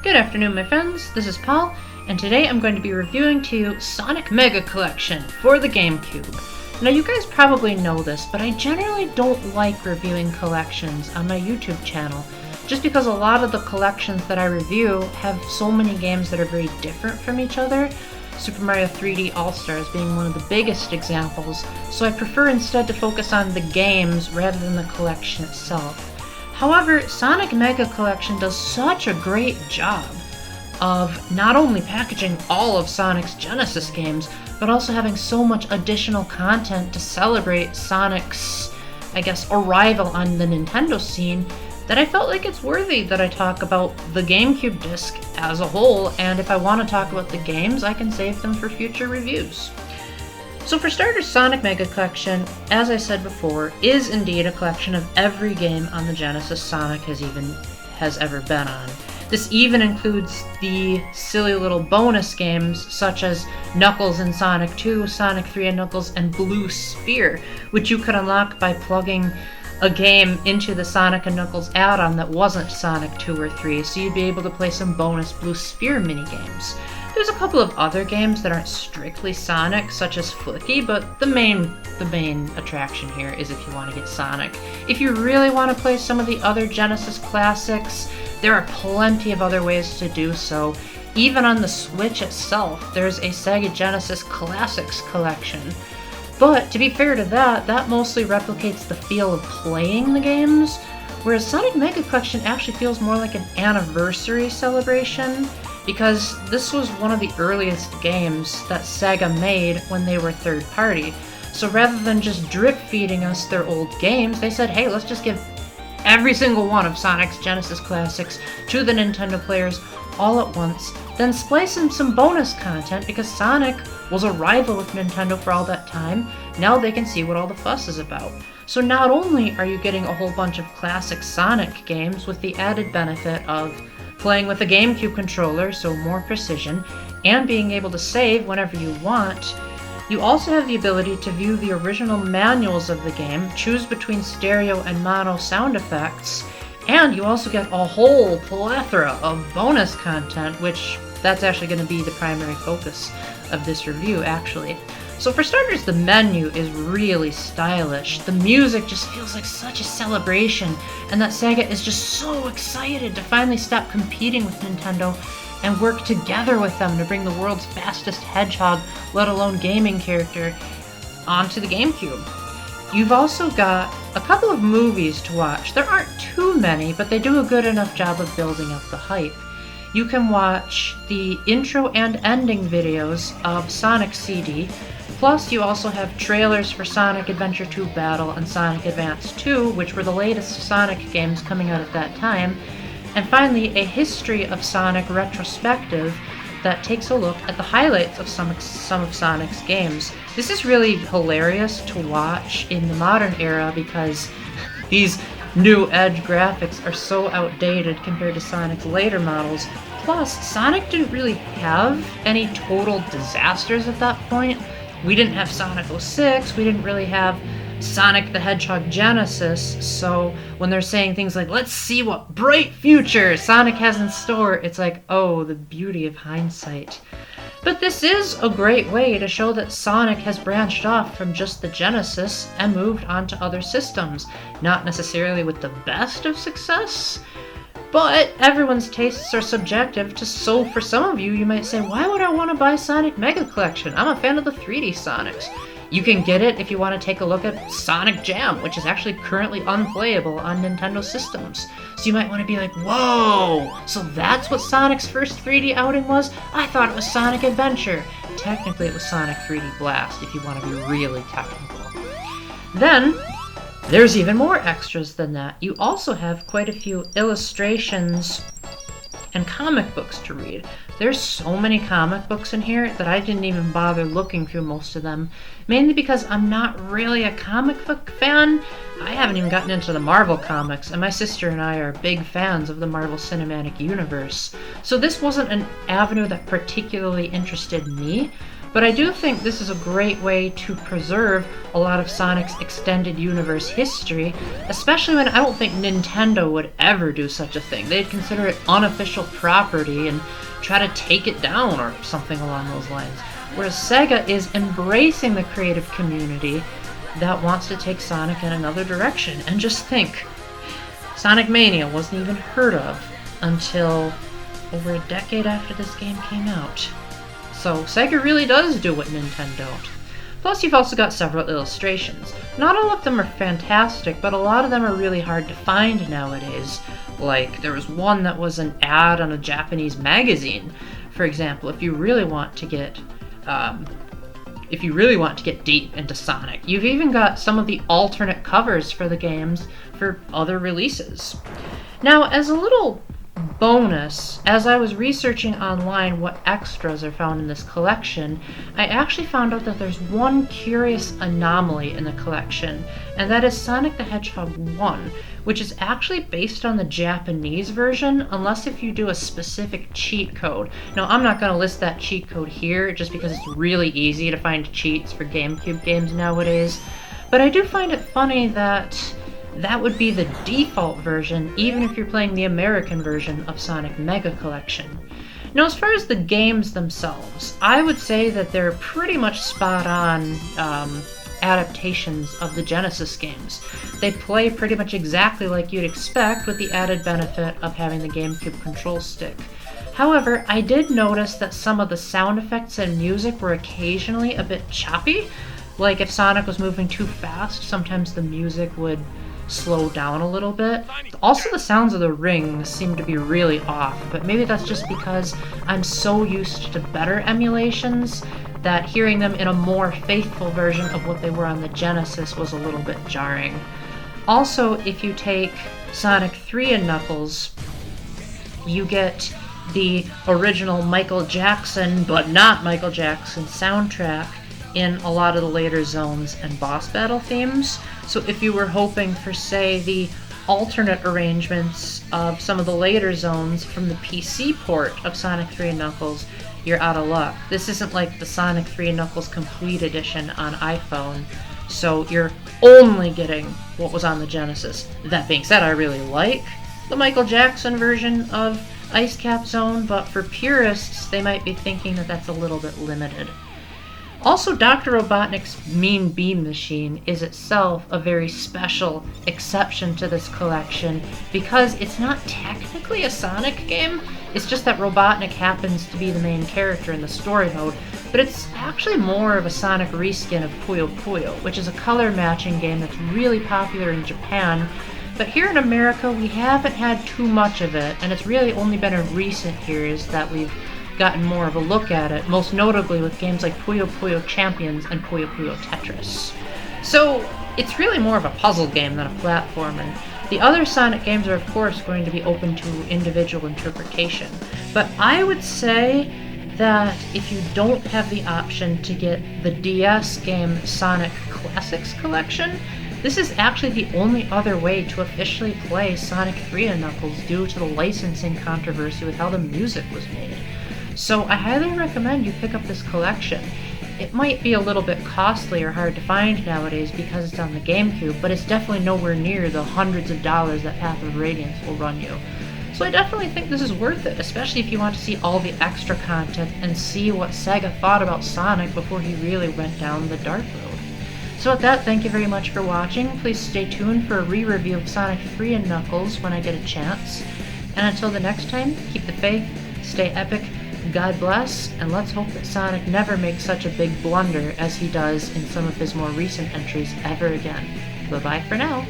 Good afternoon, my friends. This is Paul, and today I'm going to be reviewing to you Sonic Mega Collection for the GameCube. Now, you guys probably know this, but I generally don't like reviewing collections on my YouTube channel, just because a lot of the collections that I review have so many games that are very different from each other. Super Mario 3D All-Stars being one of the biggest examples, so I prefer instead to focus on the games rather than the collection itself. However, Sonic Mega Collection does such a great job of not only packaging all of Sonic's Genesis games, but also having so much additional content to celebrate Sonic's, arrival on the Nintendo scene, that I felt like it's worthy that I talk about the GameCube disc as a whole, and if I want to talk about the games, I can save them for future reviews. So for starters, Sonic Mega Collection, as I said before, is indeed a collection of every game on the Genesis Sonic has ever been on. This even includes the silly little bonus games such as Knuckles in Sonic 2, Sonic 3 and Knuckles, and Blue Sphere, which you could unlock by plugging a game into the Sonic and Knuckles add-on that wasn't Sonic 2 or 3, so you'd be able to play some bonus Blue Sphere minigames. There's a couple of other games that aren't strictly Sonic, such as Flicky, but the main attraction here is if you want to get Sonic. If you really want to play some of the other Genesis classics, there are plenty of other ways to do so. Even on the Switch itself, there's a Sega Genesis Classics collection. But to be fair to that mostly replicates the feel of playing the games, whereas Sonic Mega Collection actually feels more like an anniversary celebration, because this was one of the earliest games that Sega made when they were third party. So rather than just drip feeding us their old games, they said, hey, let's just give every single one of Sonic's Genesis classics to the Nintendo players all at once, then splice in some bonus content because Sonic was a rival with Nintendo for all that time. Now they can see what all the fuss is about. So not only are you getting a whole bunch of classic Sonic games with the added benefit of playing with a GameCube controller, so more precision, and being able to save whenever you want, you also have the ability to view the original manuals of the game, choose between stereo and mono sound effects, and you also get a whole plethora of bonus content, which that's actually going to be the primary focus of this review, actually. So for starters, the menu is really stylish. The music just feels like such a celebration, and that Sega is just so excited to finally stop competing with Nintendo and work together with them to bring the world's fastest hedgehog, let alone gaming character, onto the GameCube. You've also got a couple of movies to watch. There aren't too many, but they do a good enough job of building up the hype. You can watch the intro and ending videos of Sonic CD, plus you also have trailers for Sonic Adventure 2 Battle and Sonic Advance 2, which were the latest Sonic games coming out at that time, and finally a history of Sonic Retrospective that takes a look at the highlights of some of Sonic's games. This is really hilarious to watch in the modern era because these new Edge graphics are so outdated compared to Sonic's later models. Plus, Sonic didn't really have any total disasters at that point. We didn't have Sonic 06, we didn't really have Sonic the Hedgehog Genesis, so when they're saying things like, let's see what bright future Sonic has in store, it's like, oh, the beauty of hindsight. But this is a great way to show that Sonic has branched off from just the Genesis and moved on to other systems. Not necessarily with the best of success, but everyone's tastes are subjective, so for some of you, you might say, why would I want to buy Sonic Mega Collection? I'm a fan of the 3D Sonics. You can get it if you want to take a look at Sonic Jam, which is actually currently unplayable on Nintendo systems. So you might want to be like, whoa, so that's what Sonic's first 3D outing was? I thought it was Sonic Adventure. Technically it was Sonic 3D Blast, if you want to be really technical. Then, there's even more extras than that. You also have quite a few illustrations and comic books to read. There's so many comic books in here that I didn't even bother looking through most of them, mainly because I'm not really a comic book fan. I haven't even gotten into the Marvel comics, and my sister and I are big fans of the Marvel Cinematic Universe. So this wasn't an avenue that particularly interested me, But I do think this is a great way to preserve a lot of Sonic's extended universe history, especially when I don't think Nintendo would ever do such a thing. They'd consider it unofficial property and try to take it down or something along those lines. Whereas Sega is embracing the creative community that wants to take Sonic in another direction. And just think, Sonic Mania wasn't even heard of until over a decade after this game came out. So Sega really does do what Nintendon't. Plus you've also got several illustrations. Not all of them are fantastic, but a lot of them are really hard to find nowadays. Like, there was one that was an ad on a Japanese magazine, for example, if you really want to get deep into Sonic. You've even got some of the alternate covers for the games for other releases. Now, as a little bonus, as I was researching online what extras are found in this collection, I actually found out that there's one curious anomaly in the collection, and that is Sonic the Hedgehog 1, which is actually based on the Japanese version, unless if you do a specific cheat code. Now, I'm not going to list that cheat code here, just because it's really easy to find cheats for GameCube games nowadays, but I do find it funny that that would be the default version, even if you're playing the American version of Sonic Mega Collection. Now, as far as the games themselves, I would say that they're pretty much spot-on adaptations of the Genesis games. They play pretty much exactly like you'd expect, with the added benefit of having the GameCube control stick. However, I did notice that some of the sound effects and music were occasionally a bit choppy. Like, if Sonic was moving too fast, sometimes the music would slow down a little bit. Also, the sounds of the rings seem to be really off, but maybe that's just because I'm so used to better emulations that hearing them in a more faithful version of what they were on the Genesis was a little bit jarring. Also, if you take Sonic 3 and Knuckles, you get the original Michael Jackson, but not Michael Jackson soundtrack in a lot of the later zones and boss battle themes. So if you were hoping for, say, the alternate arrangements of some of the later zones from the PC port of Sonic 3 and Knuckles, you're out of luck. This isn't like the Sonic 3 and Knuckles Complete Edition on iPhone, so you're only getting what was on the Genesis. That being said, I really like the Michael Jackson version of Ice Cap Zone, but for purists, they might be thinking that that's a little bit limited. Also, Dr. Robotnik's Mean Bean Machine is itself a very special exception to this collection because it's not technically a Sonic game. It's just that Robotnik happens to be the main character in the story mode, but it's actually more of a Sonic reskin of Puyo Puyo, which is a color matching game that's really popular in Japan. But here in America, we haven't had too much of it, and it's really only been in recent years that we've gotten more of a look at it, most notably with games like Puyo Puyo Champions and Puyo Puyo Tetris. So it's really more of a puzzle game than a platformer. The other Sonic games are of course going to be open to individual interpretation, but I would say that if you don't have the option to get the DS game Sonic Classics Collection, this is actually the only other way to officially play Sonic 3 and Knuckles due to the licensing controversy with how the music was made. So I highly recommend you pick up this collection. It might be a little bit costly or hard to find nowadays because it's on the GameCube, but it's definitely nowhere near the hundreds of dollars that Path of Radiance will run you. So I definitely think this is worth it, especially if you want to see all the extra content and see what Sega thought about Sonic before he really went down the dark road. So with that, thank you very much for watching. Please stay tuned for a re-review of Sonic 3 and Knuckles when I get a chance. And until the next time, keep the faith, stay epic, God bless, and let's hope that Sonic never makes such a big blunder as he does in some of his more recent entries ever again. Bye-bye for now.